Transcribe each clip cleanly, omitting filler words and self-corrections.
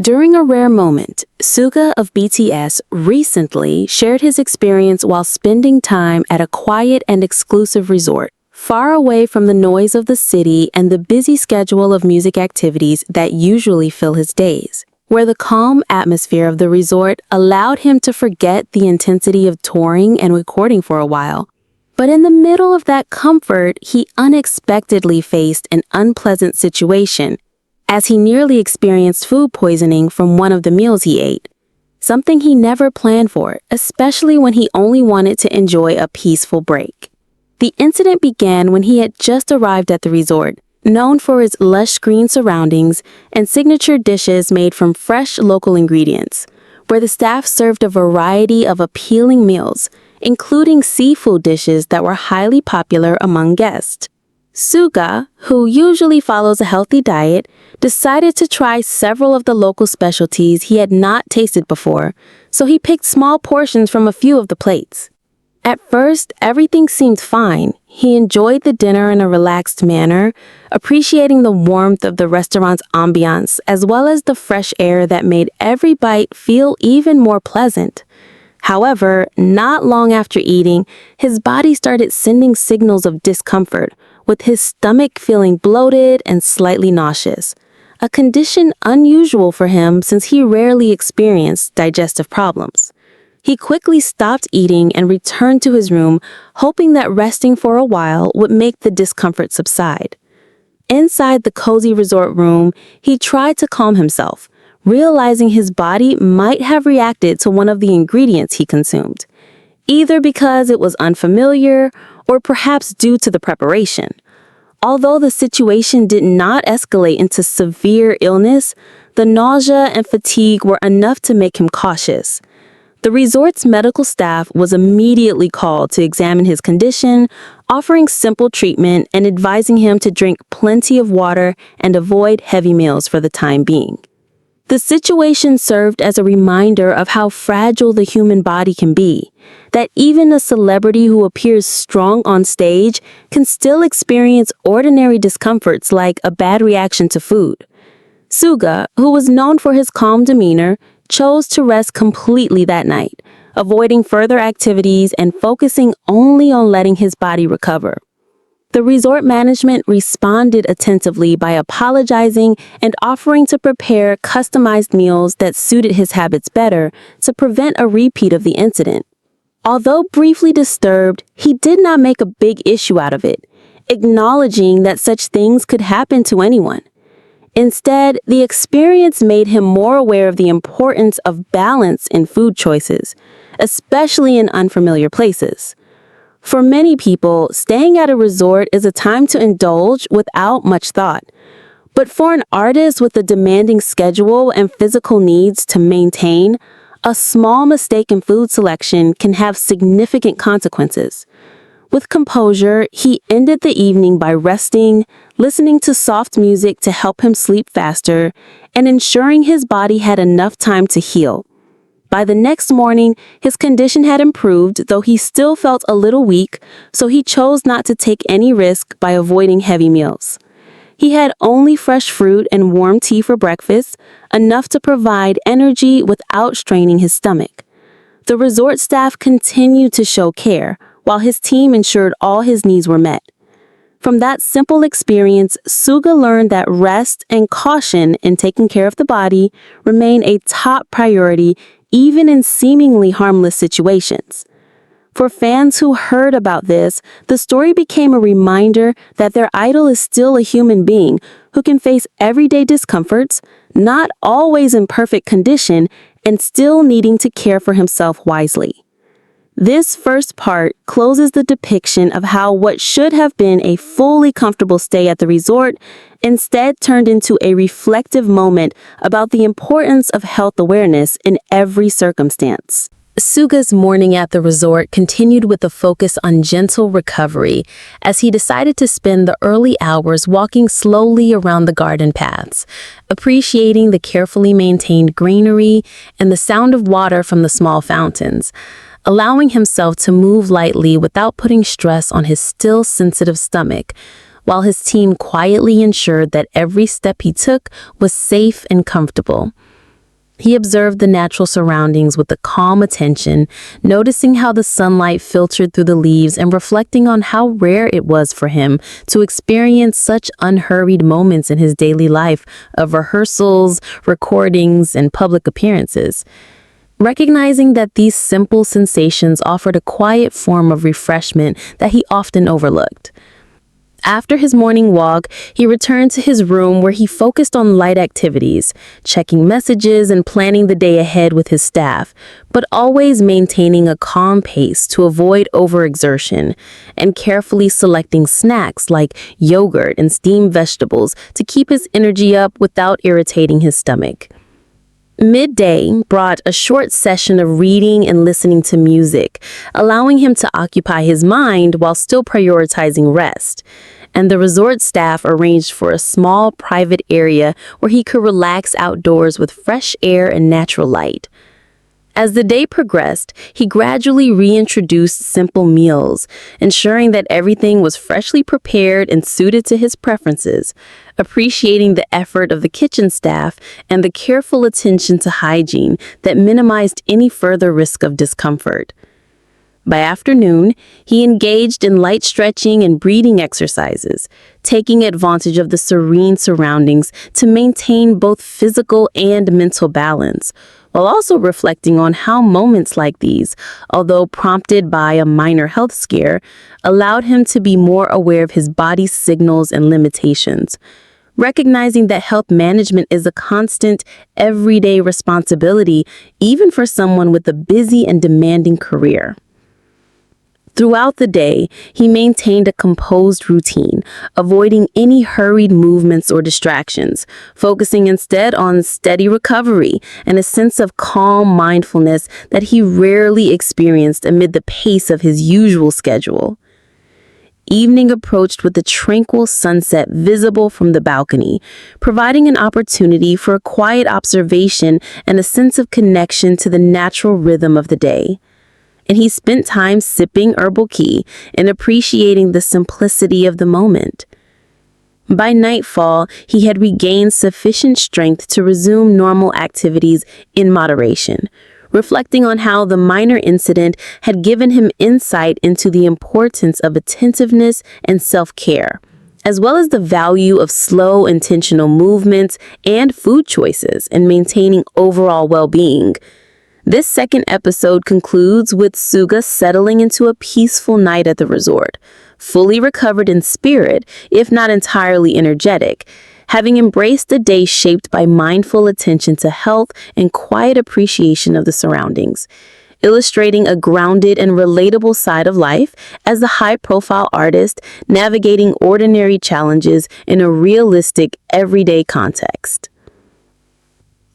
During a rare moment, Suga of BTS recently shared his experience while spending time at a quiet and exclusive resort, far away from the noise of the city and the busy schedule of music activities that usually fill his days, where the calm atmosphere of the resort allowed him to forget the intensity of touring and recording for a while. But in the middle of that comfort, he unexpectedly faced an unpleasant situation, as he nearly experienced food poisoning from one of the meals he ate, something he never planned for, especially when he only wanted to enjoy a peaceful break. The incident began when he had just arrived at the resort, known for its lush green surroundings and signature dishes made from fresh local ingredients, where the staff served a variety of appealing meals, including seafood dishes that were highly popular among guests. Suga, who usually follows a healthy diet, decided to try several of the local specialties he had not tasted before, so he picked small portions from a few of the plates. At first, everything seemed fine. He enjoyed the dinner in a relaxed manner, appreciating the warmth of the restaurant's ambiance as well as the fresh air that made every bite feel even more pleasant. However, not long after eating, his body started sending signals of discomfort, with his stomach feeling bloated and slightly nauseous, a condition unusual for him since he rarely experienced digestive problems. He quickly stopped eating and returned to his room, hoping that resting for a while would make the discomfort subside. Inside the cozy resort room, he tried to calm himself, realizing his body might have reacted to one of the ingredients he consumed, either because it was unfamiliar or perhaps due to the preparation. Although the situation did not escalate into severe illness, the nausea and fatigue were enough to make him cautious. The resort's medical staff was immediately called to examine his condition, offering simple treatment and advising him to drink plenty of water and avoid heavy meals for the time being. The situation served as a reminder of how fragile the human body can be, that even a celebrity who appears strong on stage can still experience ordinary discomforts like a bad reaction to food. Suga, who was known for his calm demeanor, chose to rest completely that night, avoiding further activities and focusing only on letting his body recover. The resort management responded attentively by apologizing and offering to prepare customized meals that suited his habits better to prevent a repeat of the incident. Although briefly disturbed, he did not make a big issue out of it, acknowledging that such things could happen to anyone. Instead, the experience made him more aware of the importance of balance in food choices, especially in unfamiliar places. For many people, staying at a resort is a time to indulge without much thought. But for an artist with a demanding schedule and physical needs to maintain, a small mistake in food selection can have significant consequences. With composure, he ended the evening by resting, listening to soft music to help him sleep faster, and ensuring his body had enough time to heal. By the next morning, his condition had improved, though he still felt a little weak, so he chose not to take any risk by avoiding heavy meals. He had only fresh fruit and warm tea for breakfast, enough to provide energy without straining his stomach. The resort staff continued to show care, while his team ensured all his needs were met. From that simple experience, Suga learned that rest and caution in taking care of the body remain a top priority even in seemingly harmless situations. For fans who heard about this, the story became a reminder that their idol is still a human being who can face everyday discomforts, not always in perfect condition, and still needing to care for himself wisely. This first part closes the depiction of how what should have been a fully comfortable stay at the resort instead turned into a reflective moment about the importance of health awareness in every circumstance. Suga's morning at the resort continued with a focus on gentle recovery as he decided to spend the early hours walking slowly around the garden paths, appreciating the carefully maintained greenery and the sound of water from the small fountains, allowing himself to move lightly without putting stress on his still sensitive stomach, while his team quietly ensured that every step he took was safe and comfortable. He observed the natural surroundings with a calm attention, noticing how the sunlight filtered through the leaves and reflecting on how rare it was for him to experience such unhurried moments in his daily life of rehearsals, recordings, and public appearances. Recognizing that these simple sensations offered a quiet form of refreshment that he often overlooked. After his morning walk, he returned to his room where he focused on light activities, checking messages and planning the day ahead with his staff, but always maintaining a calm pace to avoid overexertion, and carefully selecting snacks like yogurt and steamed vegetables to keep his energy up without irritating his stomach. Midday brought a short session of reading and listening to music, allowing him to occupy his mind while still prioritizing rest. And the resort staff arranged for a small private area where he could relax outdoors with fresh air and natural light. As the day progressed, he gradually reintroduced simple meals, ensuring that everything was freshly prepared and suited to his preferences, appreciating the effort of the kitchen staff and the careful attention to hygiene that minimized any further risk of discomfort. By afternoon, he engaged in light stretching and breathing exercises, taking advantage of the serene surroundings to maintain both physical and mental balance, while also reflecting on how moments like these, although prompted by a minor health scare, allowed him to be more aware of his body's signals and limitations. Recognizing that health management is a constant, everyday responsibility, even for someone with a busy and demanding career. Throughout the day, he maintained a composed routine, avoiding any hurried movements or distractions, focusing instead on steady recovery and a sense of calm mindfulness that he rarely experienced amid the pace of his usual schedule. Evening approached with a tranquil sunset visible from the balcony, providing an opportunity for a quiet observation and a sense of connection to the natural rhythm of the day. And he spent time sipping herbal tea and appreciating the simplicity of the moment. By nightfall, he had regained sufficient strength to resume normal activities in moderation, reflecting on how the minor incident had given him insight into the importance of attentiveness and self-care, as well as the value of slow, intentional movements and food choices in maintaining overall well-being. This second episode concludes with Suga settling into a peaceful night at the resort, fully recovered in spirit, if not entirely energetic, having embraced a day shaped by mindful attention to health and quiet appreciation of the surroundings, illustrating a grounded and relatable side of life as the high-profile artist navigating ordinary challenges in a realistic, everyday context.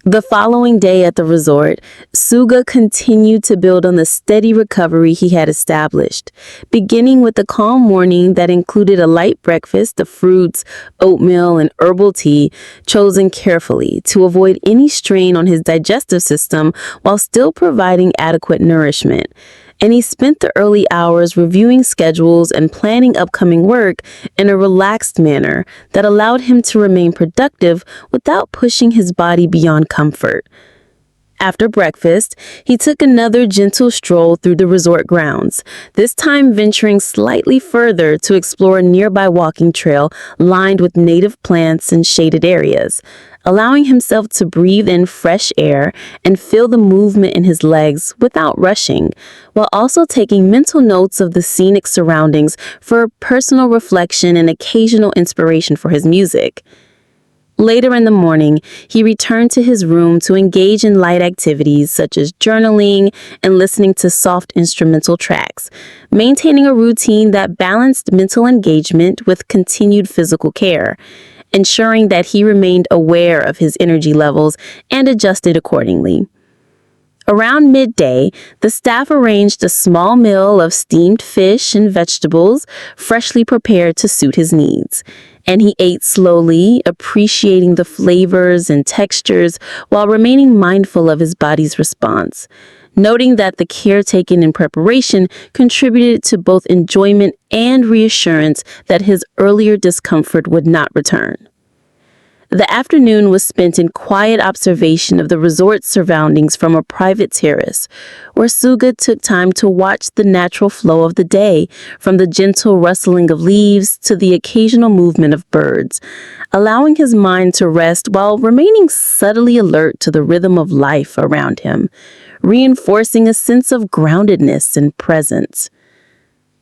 The following day at the resort, Suga continued to build on the steady recovery he had established, beginning with a calm morning that included a light breakfast of fruits, oatmeal, and herbal tea, chosen carefully to avoid any strain on his digestive system while still providing adequate nourishment. And he spent the early hours reviewing schedules and planning upcoming work in a relaxed manner that allowed him to remain productive without pushing his body beyond comfort. After breakfast, he took another gentle stroll through the resort grounds, this time venturing slightly further to explore a nearby walking trail lined with native plants and shaded areas, allowing himself to breathe in fresh air and feel the movement in his legs without rushing, while also taking mental notes of the scenic surroundings for personal reflection and occasional inspiration for his music. Later in the morning, he returned to his room to engage in light activities such as journaling and listening to soft instrumental tracks, maintaining a routine that balanced mental engagement with continued physical care, ensuring that he remained aware of his energy levels and adjusted accordingly. Around midday, the staff arranged a small meal of steamed fish and vegetables, freshly prepared to suit his needs. And he ate slowly, appreciating the flavors and textures while remaining mindful of his body's response, noting that the care taken in preparation contributed to both enjoyment and reassurance that his earlier discomfort would not return. The afternoon was spent in quiet observation of the resort's surroundings from a private terrace, where Suga took time to watch the natural flow of the day, from the gentle rustling of leaves to the occasional movement of birds, allowing his mind to rest while remaining subtly alert to the rhythm of life around him, reinforcing a sense of groundedness and presence.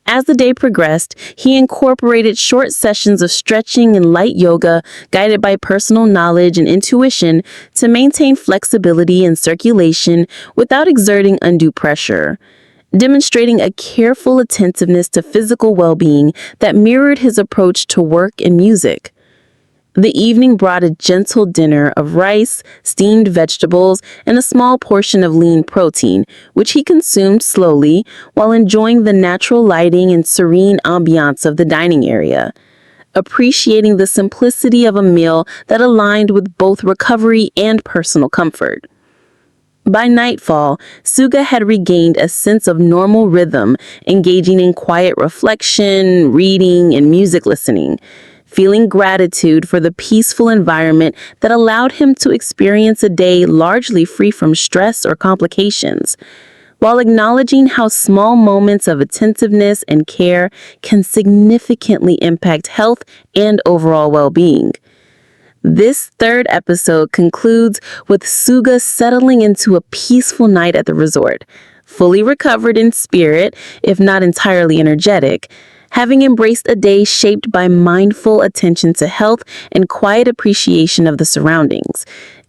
As the day progressed, he incorporated short sessions of stretching and light yoga guided by personal knowledge and intuition to maintain flexibility and circulation without exerting undue pressure, demonstrating a careful attentiveness to physical well-being that mirrored his approach to work and music. The evening brought a gentle dinner of rice, steamed vegetables, and a small portion of lean protein, which he consumed slowly while enjoying the natural lighting and serene ambiance of the dining area, appreciating the simplicity of a meal that aligned with both recovery and personal comfort. By nightfall, Suga had regained a sense of normal rhythm, engaging in quiet reflection, reading, and music listening, feeling gratitude for the peaceful environment that allowed him to experience a day largely free from stress or complications, while acknowledging how small moments of attentiveness and care can significantly impact health and overall well-being. This third episode concludes with Suga settling into a peaceful night at the resort, fully recovered in spirit, if not entirely energetic, having embraced a day shaped by mindful attention to health and quiet appreciation of the surroundings,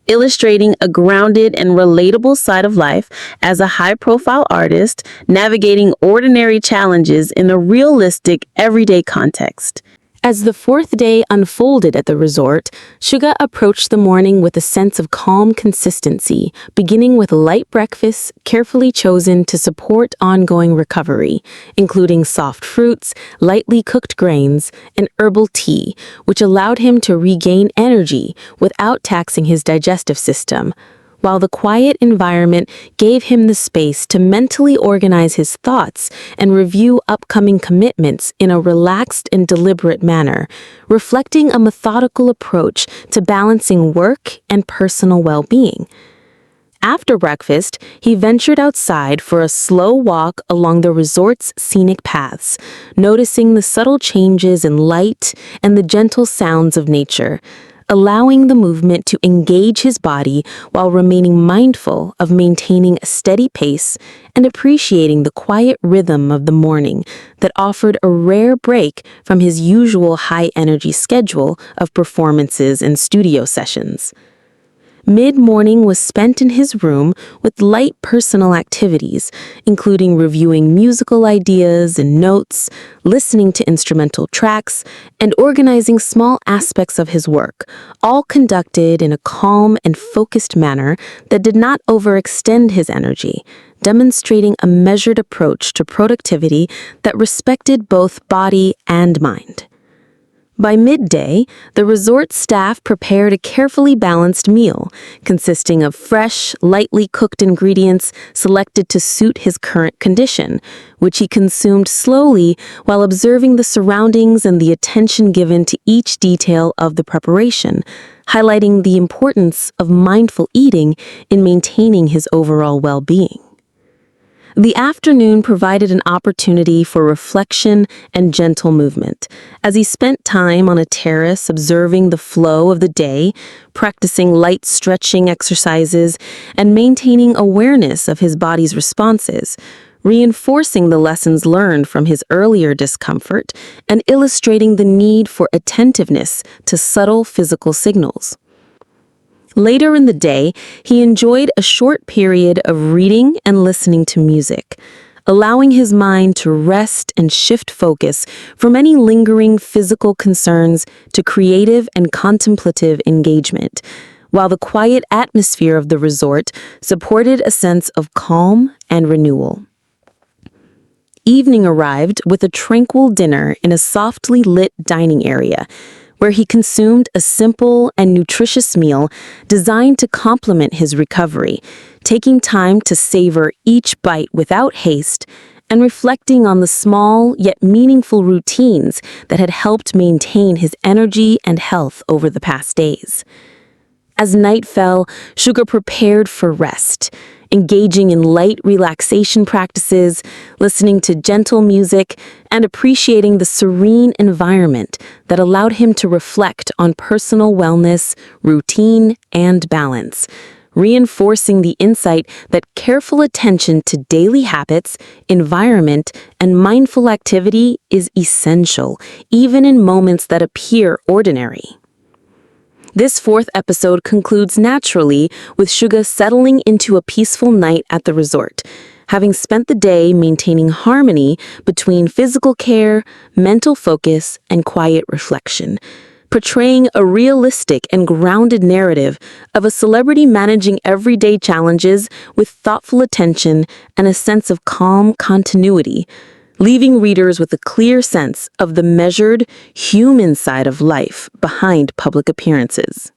illustrating a grounded and relatable side of life as a high-profile artist navigating ordinary challenges in a realistic, everyday context. As the fourth day unfolded at the resort, Suga approached the morning with a sense of calm consistency, beginning with light breakfasts carefully chosen to support ongoing recovery, including soft fruits, lightly cooked grains, and herbal tea, which allowed him to regain energy without taxing his digestive system, while the quiet environment gave him the space to mentally organize his thoughts and review upcoming commitments in a relaxed and deliberate manner, reflecting a methodical approach to balancing work and personal well-being. After breakfast, he ventured outside for a slow walk along the resort's scenic paths, noticing the subtle changes in light and the gentle sounds of nature, allowing the movement to engage his body while remaining mindful of maintaining a steady pace and appreciating the quiet rhythm of the morning that offered a rare break from his usual high-energy schedule of performances and studio sessions. Mid-morning was spent in his room with light personal activities, including reviewing musical ideas and notes, listening to instrumental tracks, and organizing small aspects of his work, all conducted in a calm and focused manner that did not overextend his energy, demonstrating a measured approach to productivity that respected both body and mind. By midday, the resort staff prepared a carefully balanced meal, consisting of fresh, lightly cooked ingredients selected to suit his current condition, which he consumed slowly while observing the surroundings and the attention given to each detail of the preparation, highlighting the importance of mindful eating in maintaining his overall well-being. The afternoon provided an opportunity for reflection and gentle movement, as he spent time on a terrace observing the flow of the day, practicing light stretching exercises, and maintaining awareness of his body's responses, reinforcing the lessons learned from his earlier discomfort and illustrating the need for attentiveness to subtle physical signals. Later in the day, he enjoyed a short period of reading and listening to music, allowing his mind to rest and shift focus from any lingering physical concerns to creative and contemplative engagement, while the quiet atmosphere of the resort supported a sense of calm and renewal. Evening arrived with a tranquil dinner in a softly lit dining area, where he consumed a simple and nutritious meal designed to complement his recovery, taking time to savor each bite without haste and reflecting on the small yet meaningful routines that had helped maintain his energy and health over the past days. As night fell, Suga prepared for rest, engaging in light relaxation practices, listening to gentle music, and appreciating the serene environment that allowed him to reflect on personal wellness, routine, and balance, reinforcing the insight that careful attention to daily habits, environment, and mindful activity is essential, even in moments that appear ordinary. This fourth episode concludes naturally with Suga settling into a peaceful night at the resort, having spent the day maintaining harmony between physical care, mental focus, and quiet reflection, portraying a realistic and grounded narrative of a celebrity managing everyday challenges with thoughtful attention and a sense of calm continuity, leaving readers with a clear sense of the measured, human side of life behind public appearances.